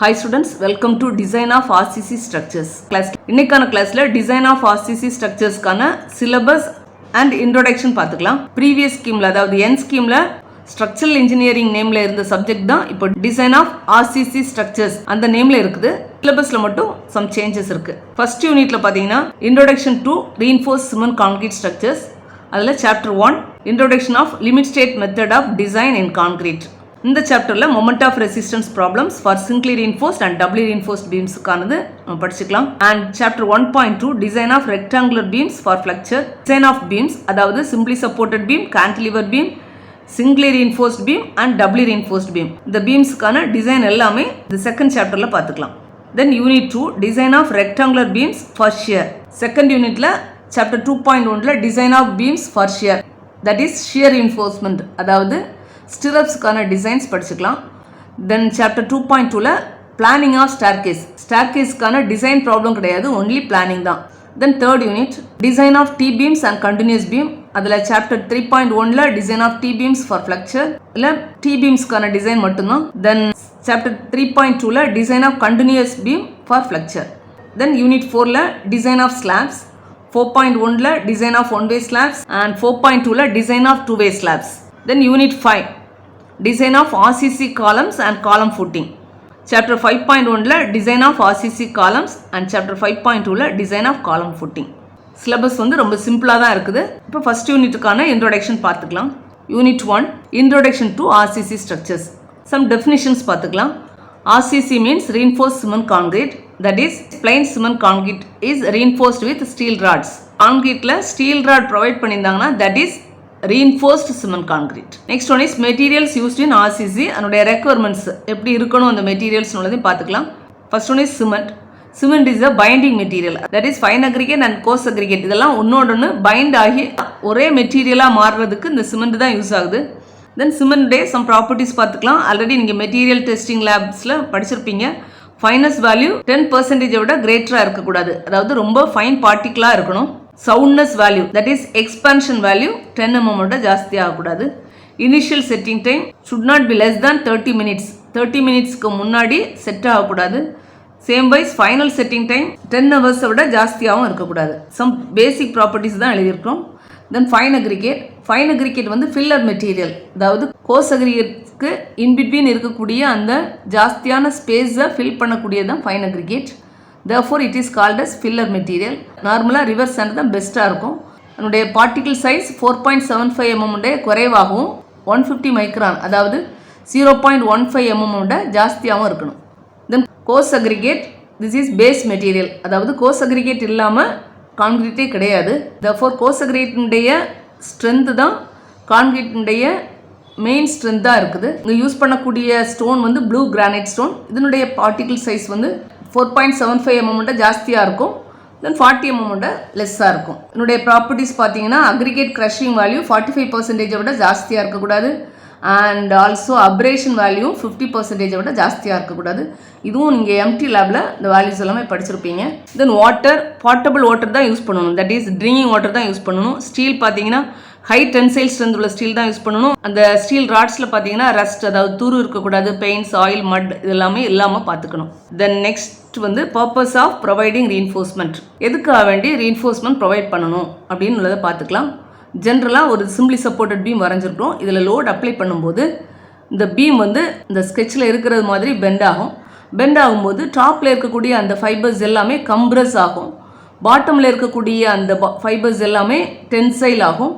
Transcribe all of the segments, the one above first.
Hi students, welcome to Design of RCC Structures class. இன்னைக்கான கிளாஸ்ல Design of RCC Structures கான syllabus and introduction பார்த்துக்கலாம். Previous schemeல அதாவது N schemeல Structural Engineering நேம்ல இருந்த சப்ஜெக்ட் தான் இப்போ Design of RCC Structures அந்த நேம்ல இருக்குது. syllabusல மட்டும் some changes இருக்கு. First unitல பாத்தீங்கன்னா Introduction to Reinforced Cement Concrete Structures. அதுல Chapter 1 Introduction of Limit State Method of Design in Concrete. இந்த சாப்டர்ல moment of resistance problems for singly reinforced and doubly reinforced பீம்ஸ்க்கானது படிச்சுக்கலாம். And chapter 1.2 design of rectangular beams for flexure. Design of beams அதாவது simply supported beam, cantilever beam, singly reinforced beam and doubly reinforced beam. இந்த பீம்ஸ்க்கான design எல்லாமே இந்த second சாப்டர்ல பார்த்துக்கலாம். Then unit 2 design of rectangular beams for shear. Second யூனிட்ல chapter 2.1ல design of beams for shear, that is shear reinforcement, அதாவது ஸ்டிரப்ஸ்க்கான டிசைன்ஸ் படிச்சுக்கலாம். தென் சாப்டர் 2.2ல பிளானிங் ஆஃப் ஸ்டேர்கேஸ். ஸ்டேர்கேஸ்க்கான டிசைன் ப்ராப்ளம் கிடையாது, ஒன்லி பிளானிங் தான். Then third unit design of T beams and continuous beam. அதில் சாப்டர் 3.1ல design of T beams for flexure, இல்லை டி பீம்ஸ்க்கான டிசைன் மட்டும்தான். தென் சாப்டர் 3.2ல design of continuous beam for flexure. Then unit 4ல design of slabs. 4.1ல design of one way slabs and 4.2ல design of two way slabs. Then unit 5 design of RCC columns and column footing. Chapter 5.1ல design of RCC columns and chapter 5.2ல design of column footing. syllabus வந்து ரொம்ப சிம்பிளா தான் இருக்குது. இப்போ first யூனிட்டுக்கான introduction பார்த்துக்கலாம். Unit 1 introduction to RCC structures. some definitions பார்த்துக்கலாம். RCC means reinforced cement concrete, that is plain cement concrete is reinforced with steel rods. concreteல steel rod provide பண்ணியிருந்தாங்கன்னா that is reinforced cement concrete. Next one is materials used in RCC. அதனுடைய requirements எப்படி இருக்கணும் அந்த materials உள்ளதையும் பார்த்துக்கலாம். First one is cement. Cement is a binding material, that is fine aggregate and coarse aggregate. இதெல்லாம் ஒன்னோடொன்று find ஆகி ஒரே மெட்டீரியலாக மாறுறதுக்கு இந்த சிமெண்ட் தான் யூஸ் ஆகுது. தென் சிமெண்ட்டே சம் ப்ராப்பர்ட்டிஸ் பார்த்துக்கலாம். ஆல்ரெடி நீங்கள் மெட்டீரியல் டெஸ்டிங் லேப்ஸில் படிச்சிருப்பீங்க. ஃபைனஸ் வேல்யூ 10% விட கிரேட்டராக இருக்கக்கூடாது, அதாவது ரொம்ப ஃபைன் பார்ட்டிக்கலாக இருக்கணும். soundness value, that is expansion value 10 mm ஓட ஜாஸ்தி ஆகக்கூடாது. initial setting time should not be less than 30 minutes. 30 minutesக்கு முன்னாடி செட் ஆகக்கூடாது. Same wise final setting time 10 hours விட ஜாஸ்தியாகவும் இருக்கக்கூடாது. சம் பேசிக் ப்ராப்பர்ட்டிஸ் தான் எழுதியிருக்கோம். தென் ஃபைன் அக்ரிகேட். ஃபைன் அக்ரிகேட் வந்து ஃபில்லர் மெட்டீரியல், அதாவது கோர்ஸ் அக்ரிகேட்க்கு இன்பிட்வீன் இருக்கக்கூடிய அந்த ஜாஸ்தியான ஸ்பேஸை ஃபில் பண்ணக்கூடியது தான் fine aggregate. therefore it is called as filler material. நார்மலாக ரிவர்ஸ் சாண்ட் தான் பெஸ்ட்டாக இருக்கும். அதனுடைய பார்ட்டிகிள் சைஸ் 4.75 mm உடைய குறைவாகவும் 150 மைக்ரான் அதாவது 0.15 mm உடைய ஜாஸ்தியாகவும் இருக்கணும். Then coarse aggregate, this is base material, அதாவது கோர்ஸ் அக்ரிகேட் இல்லாமல் கான்கிரீட்டே கிடையாது. therefore கோர்ஸ் அக்ரிகேட்டினுடைய ஸ்ட்ரென்த்து தான் கான்கிரீட்டினுடைய மெயின் ஸ்ட்ரென்த்தாக இருக்குது. இங்கே யூஸ் பண்ணக்கூடிய ஸ்டோன் வந்து ப்ளூ கிரானைட் ஸ்டோன். இதனுடைய பார்ட்டிகிள் சைஸ் வந்து 4.75 mm ஜாஸ்தியாக இருக்கும். தென் 40 mm லெஸ்ஸாக இருக்கும். என்னுடைய ப்ராப்பர்ட்டிஸ் பார்த்தீங்கன்னா அக்ரிகேட் க்ரஷிங் வேல்யூ 45% விட ஜாஸ்தியாக இருக்கக்கூடாது. அண்ட் ஆல்சோ அப்ரேஷன் வேல்யூ 50% விட ஜாஸ்தியாக இருக்கக்கூடாது. இதுவும் நீங்கள் எம்டி லேபில் இந்த வேல்யூஸ் எல்லாமே படிச்சிருப்பீங்க. தென் வாட்டர், பாட்டபிள் வாட்டர் தான் யூஸ் பண்ணணும், தட் இஸ் ட்ரிங்கிங் வாட்டர் தான் யூஸ் பண்ணணும். ஸ்டீல் பார்த்தீங்கன்னா ஹை டென்சைல் ஸ்ட்ரென்த் உள்ள ஸ்டீல் தான் யூஸ் பண்ணணும். அந்த ஸ்டீல் ராட்ஸில் பார்த்தீங்கன்னா ரஸ்ட், அதாவது துரு இருக்கக்கூடாது. பெயிண்ட்ஸ், ஆயில், மட் இதெல்லாமே இல்லாமல் பார்த்துக்கணும். தென் நெக்ஸ்ட் வந்து பர்பஸ் ஆஃப் ப்ரொவைடிங் ரீஇன்ஃபோர்ஸ்மெண்ட். எதுக்காக வேண்டி ரீஇன்ஃபோர்ஸ்மெண்ட் ப்ரொவைட் பண்ணணும் அப்படின்னு உள்ளதை பார்த்துக்கலாம். ஜென்ரலாக ஒரு சிம்பிளி சப்போர்ட்டட் பீம் வரைஞ்சிருக்கோம். இதில் லோட் அப்ளை பண்ணும்போது இந்த பீம் வந்து இந்த ஸ்கெட்சில் இருக்கிறது மாதிரி பெண்ட் ஆகும். பெண்ட் ஆகும்போது டாப்பில் இருக்கக்கூடிய அந்த ஃபைபர்ஸ் எல்லாமே கம்ப்ரஸ் ஆகும். பாட்டமில் இருக்கக்கூடிய அந்த ஃபைபர்ஸ் எல்லாமே டென்சைல் ஆகும்.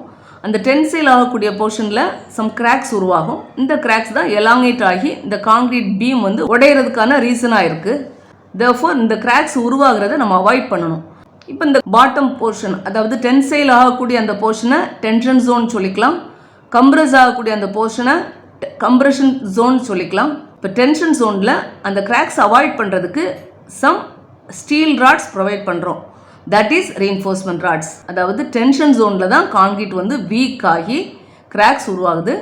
அந்த டென்சைல் ஆகக்கூடிய போர்ஷனில் சம் கிராக்ஸ் உருவாகும். இந்த கிராக்ஸ் தான் எலாங்கேட் ஆகி இந்த காங்கிரீட் பீம் வந்து உடையிறதுக்கான ரீசனாக இருக்குது. therefore இந்த கிராக்ஸ் உருவாகிறத நம்ம அவாய்ட் பண்ணணும். இப்போ இந்த பாட்டம் போர்ஷன், அதாவது டென்சைல் ஆகக்கூடிய அந்த போர்ஷனை டென்ஷன் ஜோன் சொல்லிக்கலாம். கம்ப்ரஸ் ஆகக்கூடிய அந்த போர்ஷனை கம்ப்ரெஷன் ஜோன் சொல்லிக்கலாம். இப்போ டென்ஷன் ஜோனில் அந்த கிராக்ஸ் அவாய்ட் பண்ணுறதுக்கு சம் ஸ்டீல் ராட்ஸ் ப்ரொவைட் பண்ணுறோம், தட் இஸ் ரீஇன்ஃபோர்ஸ்மெண்ட் ராட்ஸ். அதாவது டென்ஷன் ஜோனில் தான் கான்கிரீட் வந்து வீக் ஆகி கிராக்ஸ் உருவாகுது.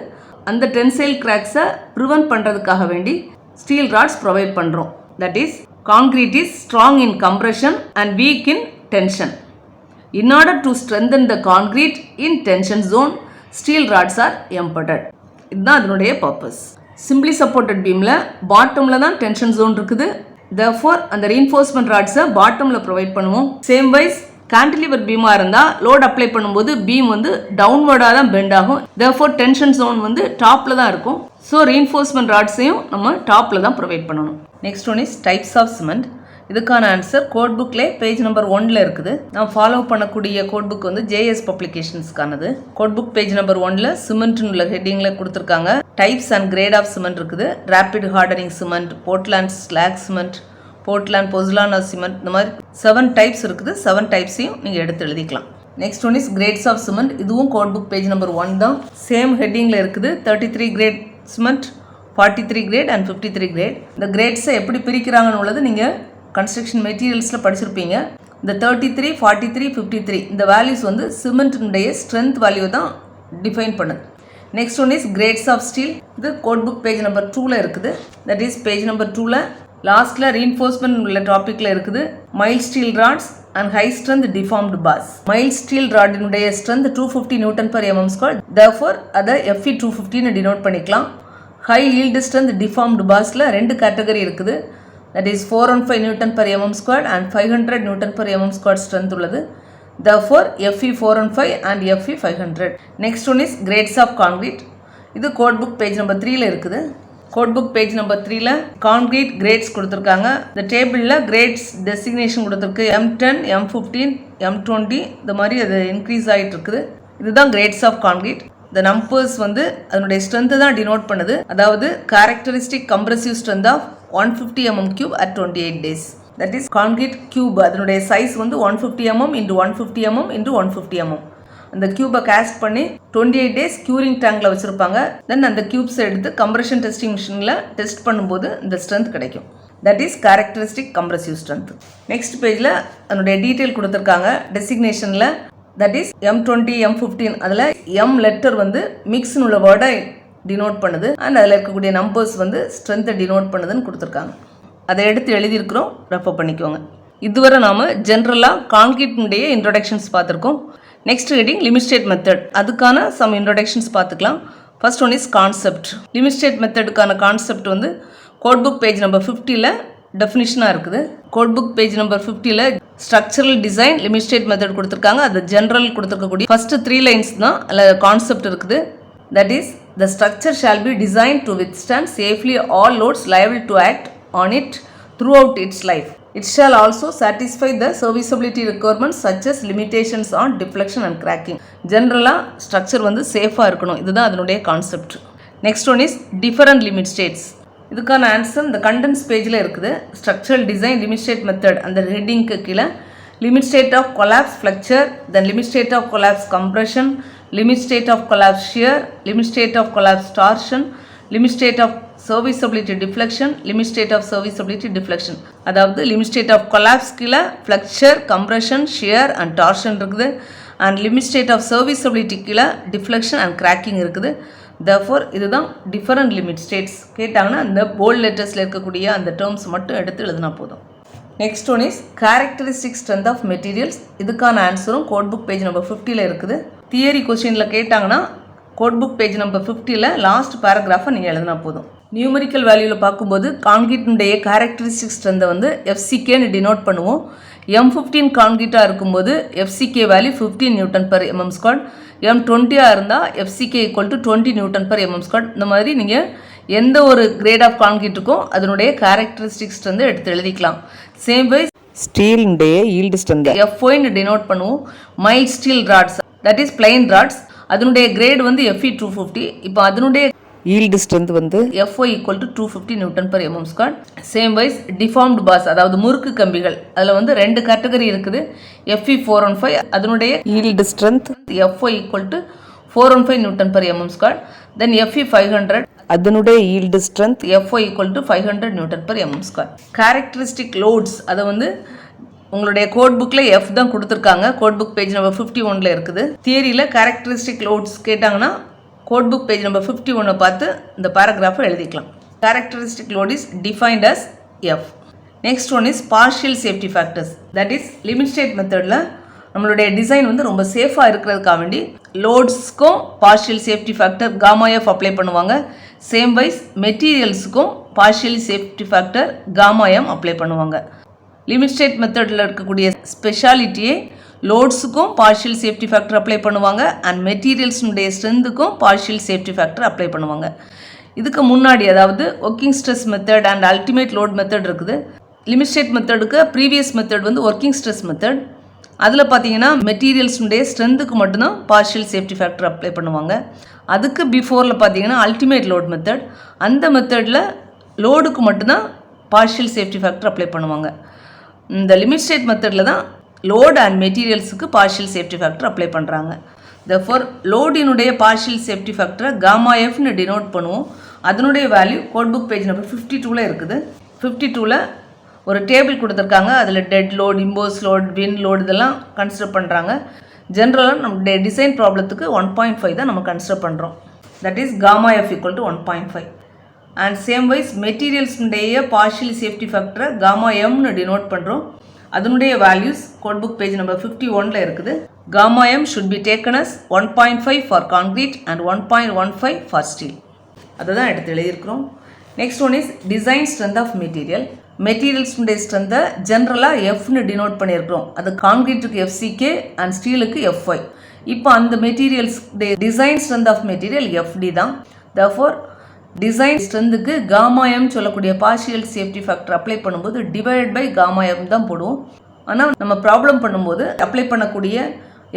அந்த டென்சைல் கிராக்ஸை ப்ரிவென்ட் பண்ணுறதுக்காக வேண்டி ஸ்டீல் ராட்ஸ் ப்ரொவைட் பண்ணுறோம். That is concrete is strong in compression and week in tension. In order to strengthen the concrete in tension zone, steel rods are embedded. இதுதான் அதனுடைய purpose. Simply supported பீமில் பாட்டமில் தான் tension zone இருக்குது. therefore அந்த reinforcement ராட்ஸை பாட்டமில் provide பண்ணுவோம். Same wise cantilever பீமாக இருந்தால் load apply பண்ணும்போது பீம் வந்து டவுன்வர்டாக தான் பெண்ட் ஆகும். therefore டென்ஷன் ஜோன் வந்து டாப்பில் தான் இருக்கும். ஸோ ரீன்ஃபோர்ஸ்மெண்ட் ராட்ஸையும் நம்ம டாப்பில் தான் ப்ரொவைட் பண்ணணும். Next one is types of cement. இதுக்கான ஆன்சர் கோட் புக்லே பேஜ் நம்பர் 1ல் இருக்குது. நான் ஃபாலோ பண்ணக்கூடிய கோட் புக் வந்து ஜேஎஸ் பப்ளிகேஷன்ஸ்க்கானது. கோட் புக் பேஜ் நம்பர் 1ல் சிமெண்ட்னு உள்ள ஹெட்டிங்கில் கொடுத்துருக்காங்க. Types and grade of cement இருக்குது. Rapid hardening cement, Portland slag cement, Portland pozzolana cement, இந்த மாதிரி 7 டைப்ஸ் இருக்குது. 7 டைப்ஸையும் நீங்கள் எடுத்து எழுதிக்கலாம். Next one is grades of cement. இதுவும் கோட் புக் பேஜ் நம்பர் 1 தான். சேம் ஹெட்டிங்கில் இருக்குது. 33 grade cement, 43 grade and 53 grade. இந்த கிரேட்ஸை எப்படி பிரிக்கிறாங்கன்னு உள்ளது நீங்கள் கன்ஸ்ட்ரக்ஷன் மெட்டீரியல்ஸில் படிச்சிருப்பீங்க. இந்த 33, 43, 53 இந்த வேல்யூஸ் வந்து சிமெண்ட்டுடைய ஸ்ட்ரென்த் வேல்யூ தான் டிஃபைன் பண்ணுது. Next one is grades of steel. இது கோட் புக் பேஜ் நம்பர் 2ல் இருக்குது. தட் இஸ் பேஜ் நம்பர் 2ல் லாஸ்ட்டில் ரீன்ஃபோர்ஸ்மெண்ட் உள்ள டாப்பிக்கில் இருக்குது. Mild steel rods and high strength deformed bars. Mild steel ராடினுடைய ஸ்ட்ரென்த் 250 Nm². therefore அதை Fe 250ன்னு டினோட் பண்ணிக்கலாம். ஹை ஈல்டு ஸ்ட்ரென்த் டிஃபார்ம்டு பார்ஸில் 2 கேட்டகரி இருக்குது. that is 415 Nm² and 500 Nm² strength உள்ளது. therefore Fe 415 and Fe 500. next one is grades of concrete. இது code book page number 3ல் இருக்குது. கோட் புக் பேஜ் நம்பர் 3ல் concrete grades கொடுத்துருக்காங்க. இந்த டேபிளில் கிரேட்ஸ் டெசிக்னேஷன் கொடுத்துருக்கு. M10, M15, M20 இந்த மாதிரி அது இன்க்ரீஸ் ஆகிட்டு இருக்குது. இதுதான் கிரேட்ஸ் ஆஃப் கான்கிரீட். இந்த நம்பர்ஸ் வந்து அதனுடைய ஸ்ட்ரென்த்தை தான் டினோட் பண்ணுது. அதாவது characteristic compressive strength of 150 mm³ at 28 days. that is concrete cube. அதனுடைய சைஸ் வந்து 150 mm into 150 mm into 150 mm. அந்த கியூபை கேஸ்ட் பண்ணி 28 days க்யூரிங் டேங்கில் வச்சுருப்பாங்க. தென் அந்த கியூப்ஸை எடுத்து கம்ப்ரெஷன் டெஸ்டிங் மிஷினில் டெஸ்ட் பண்ணும்போது இந்த ஸ்ட்ரென்த் கிடைக்கும். That is characteristic compressive strength. Next பேஜில் அதனுடைய டீட்டெயில் கொடுத்துருக்காங்க டெசிக்னேஷனில். தட் இஸ் M20, M15 அதில் M லெட்டர் வந்து மிக்ஸ்னு உள்ள வேர்டை டினோட் பண்ணுது. அண்ட் அதில் இருக்கக்கூடிய நம்பர்ஸ் வந்து ஸ்ட்ரென்த்தை டினோட் பண்ணுதுன்னு கொடுத்துருக்காங்க. அதை எடுத்து எழுதியிருக்கிறோம், ரெஃபர் பண்ணிக்கோங்க. இதுவரை நாம் ஜென்ரலாக கான்கிரீட்னுடைய இன்ட்ரொடக்ஷன்ஸ் பார்த்துருக்கோம். Next heading limit state method. அதுக்கான சம் இன்ட்ரொடக்ஷன்ஸ் பார்த்துக்கலாம். First one is concept. Limit state மெத்தடுக்கான கான்செப்ட் வந்து கோட் புக் பேஜ் நம்பர் 50ல் டெஃபினிஷனாக இருக்குது. கோட் புக் பேஜ் நம்பர் 50ல் structural design limit state method கொடுத்துருக்காங்க. அது ஜென்ரல் கொடுத்துருக்கக்கூடிய ஃபர்ஸ்ட் 3 லைன்ஸ் தான் அதில் கான்செப்ட் இருக்குது. That is the structure shall be designed to withstand safely all loads liable to act on it throughout its life. It shall also satisfy the serviceability requirements such as limitations on deflection and cracking. Generally structure வந்து சேஃபாக இருக்கணும். இதுதான் அதனுடைய concept. Next one is different limit states. இதுக்கான answer இந்த condense பேஜில் இருக்குது. Structural design limit state method அந்த ஹெட்டிங்க்கு கீழே limit state of collapse flexure, then limit state of collapse compression, limit state of collapse shear, limit state of collapse torsion, limit state of serviceability deflection, limit state of serviceability deflection. அதாவது limit state of collapse கீழே flexure, compression, shear and torsion இருக்குது. and limit state of serviceability கீழே deflection and cracking இருக்குது. therefore இதுதான் different limit states. கேட்டாங்கன்னா அந்த bold lettersல இருக்கக்கூடிய அந்த terms மட்டும் எடுத்து எழுதினா போதும். Next one is characteristic strength of materials. இதுக்கான ஆன்சரும் கோட் புக் பேஜ் நம்பர் 50ல் இருக்குது. தியரி கொஸ்டினில் கேட்டாங்கன்னா கோட் புக் பேஜ் நம்பர் 50ல் லாஸ்ட் பேராகிராஃபை நீங்கள் எழுதினா போதும். நியூமரிக்கல் வேல்யூவில் பார்க்கும்போது கான்கிரீட்டினுடைய கேரக்டரிஸ்டிக் ஸ்ட்ரென்த்தை வந்து FCKன்னு டினோட் பண்ணுவோம். M15 கான்கிரீட்டாக இருக்கும்போது FCK வேல்யூ 15 Nm². M20 இருந்தால் FCK = 20 Nm². இந்த மாதிரி நீங்கள் எந்த ஒரு கிரேட் ஆஃப் கான்கிரீட்டுக்கும் அதனுடைய கேரக்டரிஸ்டிக் ஸ்ட்ரென்த்தை எடுத்து எழுதிக்கலாம். சேம் வைஸ் ஸ்டீலுடைய ஈல்டு ஸ்ட்ரென்த் FOன்னு டினோட் பண்ணுவோம். Mild steel rods that is plain rods அதனுடைய கிரேட் வந்து Fe 250. இப்போ அதனுடைய ஈல்டு ஸ்ட்ரென்த் வந்து FO = 250 Nm². Same wise deformed bars அதாவது முறுக்கு கம்பிகள் அதில் வந்து 2 கேட்டகரி இருக்குது. Fe 415 அதனுடைய yield strength FO = 415 Nm². Then Fe 500 அதனுடைய yield strength FO = 500 Nm². Characteristic loads அதை வந்து உங்களுடைய கோட் புக்கில் F தான் கொடுத்துருக்காங்க. கோட் புக் பேஜ் நம்பர் 51ல் இருக்குது. தியரியில் கேரக்டரிஸ்டிக் லோட்ஸ் கேட்டாங்கன்னா கோட் புக் பேஜ் நம்பர் 51 பார்த்து இந்த பேராகிராஃபை எழுதிக்கலாம். Characteristic load is defined as F. Next one is partial safety factors. That is limit state மெத்தடில் நம்மளுடைய டிசைன் வந்து ரொம்ப சேஃபாக இருக்கிறதுக்காக வேண்டி லோட்ஸ்க்கும் partial safety factor Γ F apply பண்ணுவாங்க. சேம் வைஸ் மெட்டீரியல்ஸுக்கும் partially safety factor gamma M apply பண்ணுவாங்க. லிமிட் ஸ்டேட் மெத்தடில் இருக்கக்கூடிய ஸ்பெஷாலிட்டியே லோட்ஸுக்கும் பார்ஷியல் சேஃப்டி ஃபேக்டர் அப்ளை பண்ணுவாங்க அண்ட் மெட்டீரியல்ஸுடைய ஸ்ட்ரென்த்துக்கும் பார்ஷியல் சேஃப்டி ஃபேக்டர் அப்ளை பண்ணுவாங்க. இதுக்கு முன்னாடி அதாவது working stress method and ultimate load method இருக்குது. லிமிட் ஸ்டேட் மெத்தடுக்கு ப்ரீவியஸ் மெத்தட் வந்து ஒர்க்கிங் ஸ்ட்ரெஸ் மெத்தட். அதில் பார்த்தீங்கன்னா மெட்டீரியல்ஸுடைய ஸ்ட்ரென்த்துக்கு மட்டும்தான் பார்ஷியல் சேஃப்டி ஃபேக்டர் அப்ளை பண்ணுவாங்க. அதுக்கு பிஃபோரில் பார்த்தீங்கன்னா அல்டிமேட் லோட் மெத்தட். அந்த மெத்தடில் லோடுக்கு மட்டும்தான் பார்ஷியல் சேஃப்டி ஃபேக்டர் அப்ளை பண்ணுவாங்க. இந்த லிமிட் ஸ்டேட் மெத்தடில் தான் லோட் அண்ட் மெட்டீரியல்ஸுக்கு பார்ஷியல் சேஃப்டி ஃபேக்டர் அப்ளை பண்ணுறாங்க. therefore லோடினுடைய பார்ஷியல் சேஃப்டி ஃபேக்டரை காமா எஃப்னு டினோட் பண்ணுவோம். அதனுடைய value code book page number 52 இருக்குது. 52 ஒரு டேபிள் கொடுத்துருக்காங்க. அதில் dead load, impose load, wind load இதெல்லாம் கன்சிடர் பண்ணுறாங்க. ஜென்ரலாக நம்மளுடைய டிசைன் ப்ராப்ளத்துக்கு 1.5 தான் நம்ம கன்சிடர் பண்ணுறோம். That is gamma F equal to 1.5. And same wise மெட்டீரியல்ஸுடைய பார்ஷியல் சேஃப்டி ஃபேக்டரை காமா எம்னு டினோட் பண்ணுறோம். அதனுடைய values code book page number 51 இருக்குது. Gamma M should be taken as 1.5 for concrete and 1.15 for steel. அதை தான் எடுத்து எழுதியிருக்கிறோம். Next one is design strength of material. மெட்டீரியல்ஸுடைய ஸ்ட்ரென்த்தை ஜென்ரலாக எஃப்னு டினோட் பண்ணியிருக்கிறோம். அது கான்க்ரீட்டுக்கு எஃப்சிகே அண்ட் ஸ்டீலுக்கு எஃப்ஐ. இப்போ அந்த materials design strength of material FD தான். therefore டிசைன் ஸ்ட்ரென்த்துக்கு காமா எம் சொல்லக்கூடிய பார்ஷியல் சேஃப்டி ஃபேக்டர் அப்ளை பண்ணும்போது டிவைட் பை காமா எம் தான் போடுவோம். ஆனால் நம்ம ப்ராப்ளம் பண்ணும்போது அப்ளை பண்ணக்கூடிய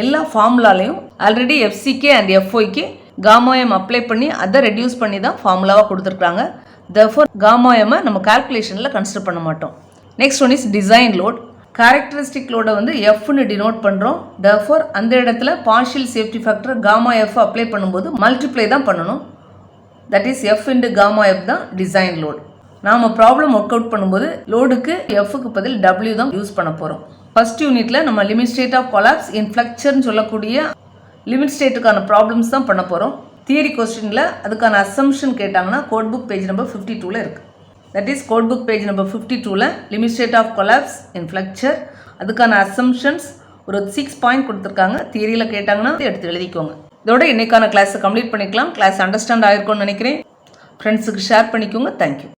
எல்லா ஃபார்முலாலையும் ஆல்ரெடி எஃப்சிகே அண்ட் எஃப்ஒய்க்கு காமா எம் அப்ளை பண்ணி அதை ரெடியூஸ் பண்ணி தான் ஃபார்முலாவாக கொடுத்துருக்காங்க. therefore காமா எம்மை நம்ம கால்குலேஷனில் கன்சிடர் பண்ண மாட்டோம். Next one is design load. Characteristic லோடை வந்து எஃப்னு டினோட் பண்ணுறோம். therefore அந்த இடத்துல partial safety factor gamma F apply பண்ணும்போது மல்டிப்ளை தான் பண்ணணும். That is F into gamma F தான் டிசைன் லோட். நாம் ப்ராப்ளம் ஒர்க் அவுட் பண்ணும்போது லோடுக்கு எஃப்க்கு பதில் டபிள்யூ தான் யூஸ் பண்ண போகிறோம். ஃபர்ஸ்ட் யூனிட்டில் நம்ம லிமிட் ஸ்டேட் ஆஃப் கொலாப்ஸ் இன் ஃப்ளக்சர்னு சொல்லக்கூடிய லிமிட் ஸ்டேட்டுக்கான ப்ராப்ளம்ஸ் தான் பண்ண போகிறோம். தியரி கொஸ்டினில் அதுக்கான அசம்ஷன் கேட்டாங்கன்னா கோட் புக் பேஜ் நம்பர் 52 இருக்குது. That is code book page number 52 limit state of collapse in flexure அதுக்கான அசம்ஷன்ஸ் ஒரு 6 பாயிண்ட் கொடுத்துருக்காங்க. தியரியில் கேட்டாங்கன்னா எடுத்து எழுதிக்கோங்க. இதோட இன்னைக்கான கிளாஸை கம்ப்ளீட் பண்ணிக்கலாம். கிளாஸ் அண்டர்ஸ்டாண்ட் ஆகிருக்கும்னு நினைக்கிறேன். ஃப்ரெண்ட்ஸுக்கு ஷேர் பண்ணிக்கோங்க. தேங்க்யூ.